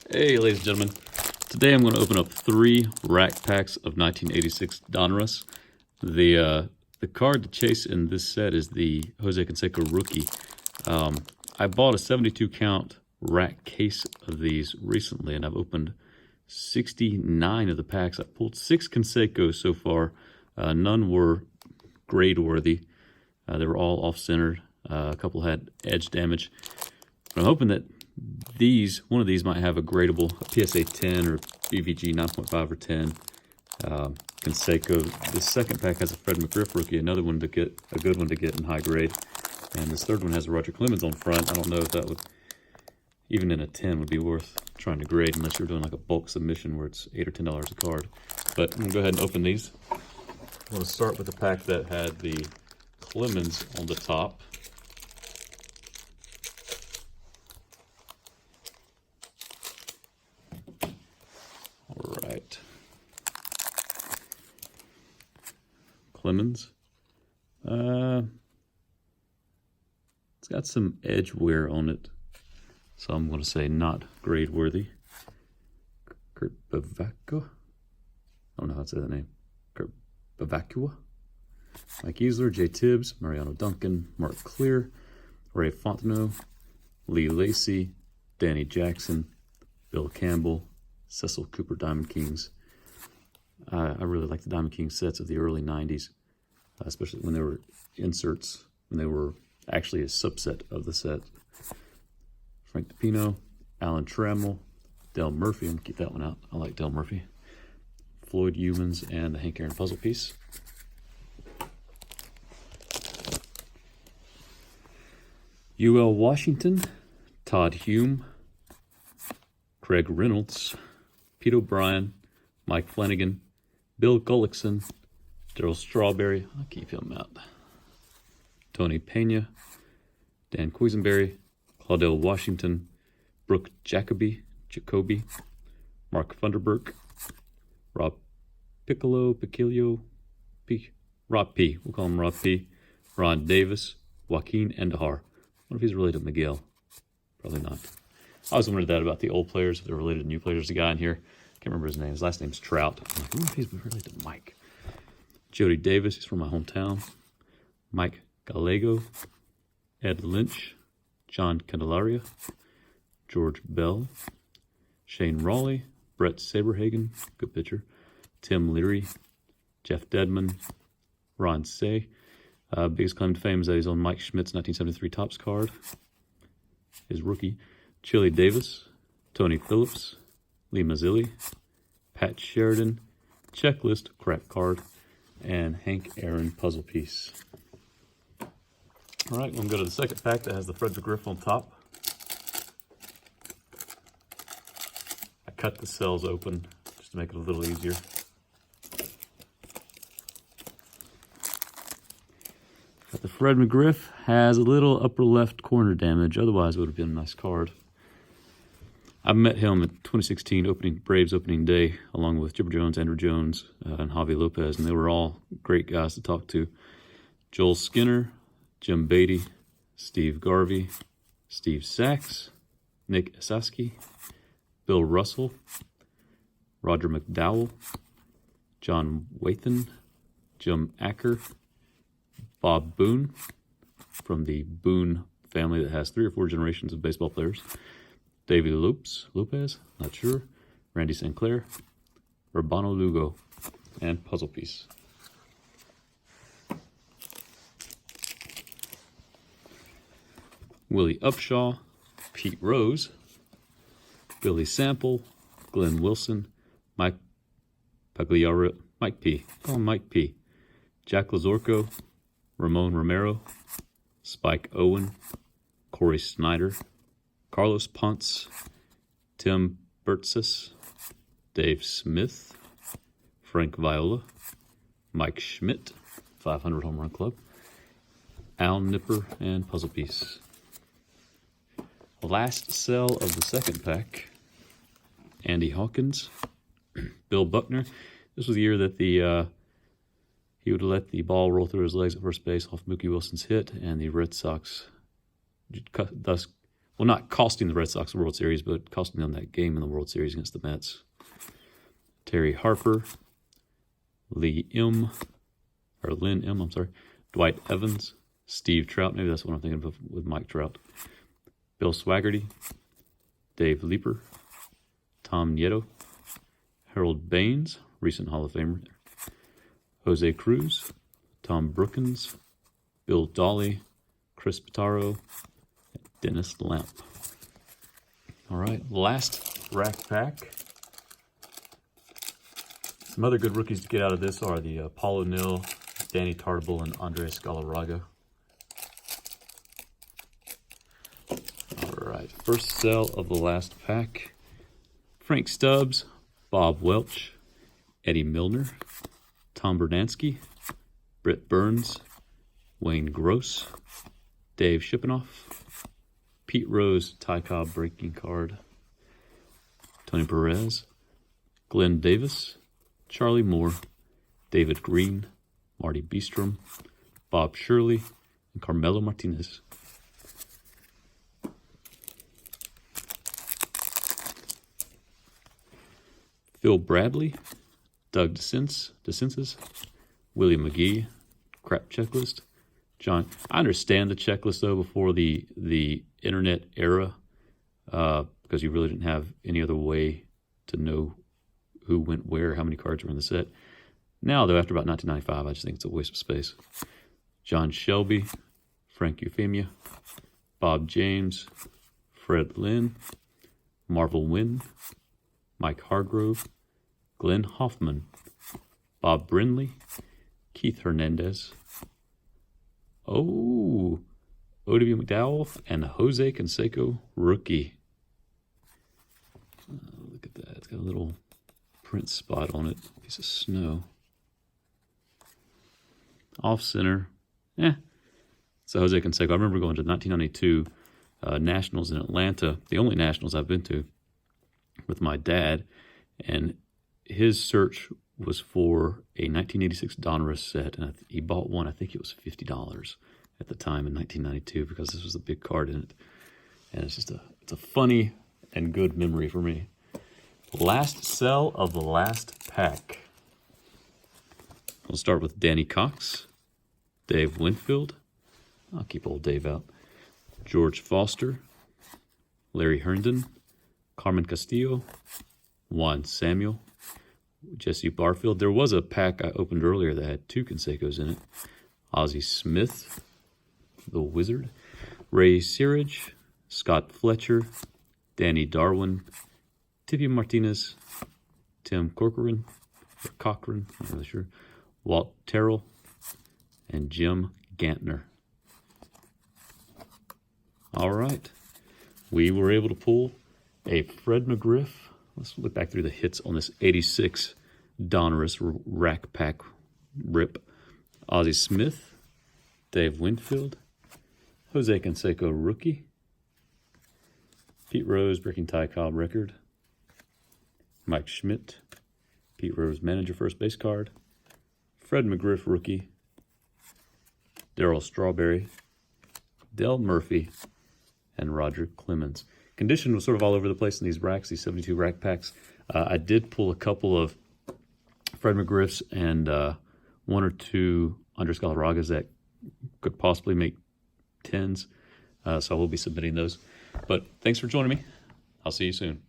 Hey, ladies and gentlemen. Today I'm going to open up 3 rack packs of 1986 Donruss. The card to chase in this set is the Jose Canseco rookie. I bought a 72 count rack case of these recently, and I've opened 69 of the packs. I've pulled 6 Cansecos so far. None were grade worthy. They were all off-centered. A couple had edge damage. But I'm hoping that one of these might have a gradable, a PSA 10 or BVG 9.5 or 10. Canseco. This second pack has a Fred McGriff rookie, another one to get, a good one to get in high grade. And this third one has a Roger Clemens on front. I don't know if that would, even in a 10, would be worth trying to grade unless you're doing like a bulk submission where it's $8 or $10 a card. But I'm gonna go ahead and open these. I'm gonna start with the pack that had the Clemens on the top. Right. Clemens. It's got some edge wear on it, so I'm going to say not grade worthy. Kurt Bavacqua. I don't know how to say that name. Kurt Bavacqua. Mike Easler, Jay Tibbs, Mariano Duncan, Mark Clear, Ray Fontenot, Lee Lacy, Danny Jackson, Bill Campbell, Cecil Cooper Diamond Kings. I really like the Diamond King sets of the early 90s, especially when they were inserts, when they were actually a subset of the set. Frank DePino, Alan Trammell, Del Murphy. I'm going to keep that one out. I like Del Murphy. Floyd Humans and the Hank Aaron puzzle piece. UL Washington, Todd Hume, Craig Reynolds, Pete O'Brien, Mike Flanagan, Bill Gullickson, Darryl Strawberry, I'll keep him out, Tony Pena, Dan Quisenberry, Claudel Washington, Brooke Jacoby, Mark Funderburk, Rob Rob P. We'll call him Rob P. Ron Davis, Joaquin Endahar. I wonder if he's related to Miguel. Probably not. I always wondered that about the old players, if they're related to new players. There's a guy in here, I can't remember his name. His last name's Trout. I'm like, I wonder if he's related to Mike. Jody Davis, he's from my hometown. Mike Gallego, Ed Lynch, John Candelaria, George Bell, Shane Raleigh, Brett Saberhagen, good pitcher, Tim Leary, Jeff Dedman, Ron Say. Biggest claim to fame is that he's on Mike Schmidt's 1973 Topps card, his rookie. Chili Davis, Tony Phillips, Lee Mazzilli, Pat Sheridan, Checklist, crack card, and Hank Aaron puzzle piece. All right, we'll go to the second pack that has the Fred McGriff on top. I cut the cells open just to make it a little easier. But the Fred McGriff has a little upper left corner damage, otherwise it would have been a nice card. I met him at 2016 Braves opening day, along with Chipper Jones, Andrew Jones, and Javi Lopez, and they were all great guys to talk to. Joel Skinner, Jim Beatty, Steve Garvey, Steve Sachs, Nick Esaski, Bill Russell, Roger McDowell, John Wathan, Jim Acker, Bob Boone, from the Boone family that has 3 or 4 generations of baseball players. Davey Lopez, not sure. Randy Sinclair, Urbano Lugo, and puzzle piece. Willie Upshaw, Pete Rose, Billy Sample, Glenn Wilson, Mike Pagliaro, Mike P. Call him Mike P. Jack Lazorko, Ramon Romero, Spike Owen, Corey Snyder, Carlos Ponce, Tim Bertsis, Dave Smith, Frank Viola, Mike Schmidt, 500 Home Run Club, Al Nipper, and puzzle piece. Last cell of the second pack, Andy Hawkins, Bill Buckner. This was the year that he would let the ball roll through his legs at first base off Mookie Wilson's hit, and the Red Sox thus Well, not costing the Red Sox the World Series, but costing them that game in the World Series against the Mets. Terry Harper, Lynn M, I'm sorry, Dwight Evans, Steve Trout, maybe that's what I'm thinking of with Mike Trout, Bill Swaggerty, Dave Leeper, Tom Nieto, Harold Baines, recent Hall of Famer, Jose Cruz, Tom Brookins, Bill Dawley, Chris Pitaro, Dennis Lamp. All right, last rack pack. Some other good rookies to get out of this are the Paul O'Neill, Danny Tartabull, and Andres Galarraga. All right, first sell of the last pack. Frank Stubbs, Bob Welch, Eddie Milner, Tom Bernansky, Britt Burns, Wayne Gross, Dave Shipinoff, Pete Rose, Ty Cobb breaking card, Tony Perez, Glenn Davis, Charlie Moore, David Green, Marty Beestrom, Bob Shirley, and Carmelo Martinez. Phil Bradley, Doug DeCinces, Willie McGee, crap checklist. John, I understand the checklist though before the internet era, because you really didn't have any other way to know who went where, how many cards were in the set. Now though, after about 1995, I just think it's a waste of space. John Shelby, Frank Euphemia, Bob James, Fred Lynn, Marvel Wynn, Mike Hargrove, Glenn Hoffman, Bob Brindley, Keith Hernandez, O.W. McDowell, and Jose Canseco rookie. Look at that. It's got a little print spot on it. Piece of snow. Off center. So Jose Canseco. I remember going to the 1992 Nationals in Atlanta, the only Nationals I've been to, with my dad, and his search was for a 1986 Donruss set, and he bought one. I think it was $50 at the time in 1992 because this was a big card in it, and it's a funny and good memory for me. Last sell of the last pack. We'll start with Danny Cox, Dave Winfield. I'll keep old Dave out. George Foster, Larry Herndon, Carmen Castillo, Juan Samuel, Jesse Barfield. There was a pack I opened earlier that had 2 Cansecos in it. Ozzie Smith, the Wizard, Ray Searage, Scott Fletcher, Danny Darwin, Tippy Martinez, Tim Corcoran, or Cochran, I'm not really sure, Walt Terrell, and Jim Gantner. All right, we were able to pull a Fred McGriff. Let's look back through the hits on this 86 Donruss rack pack rip. Ozzie Smith, Dave Winfield, Jose Canseco rookie, Pete Rose breaking Ty Cobb record, Mike Schmidt, Pete Rose manager first base card, Fred McGriff rookie, Darryl Strawberry, Del Murphy, and Roger Clemens. Condition was sort of all over the place in these racks, these 72 rack packs. I did pull a couple of Fred McGriffs and 1 or 2 Andres Galarragas that could possibly make 10s. So I will be submitting those. But thanks for joining me. I'll see you soon.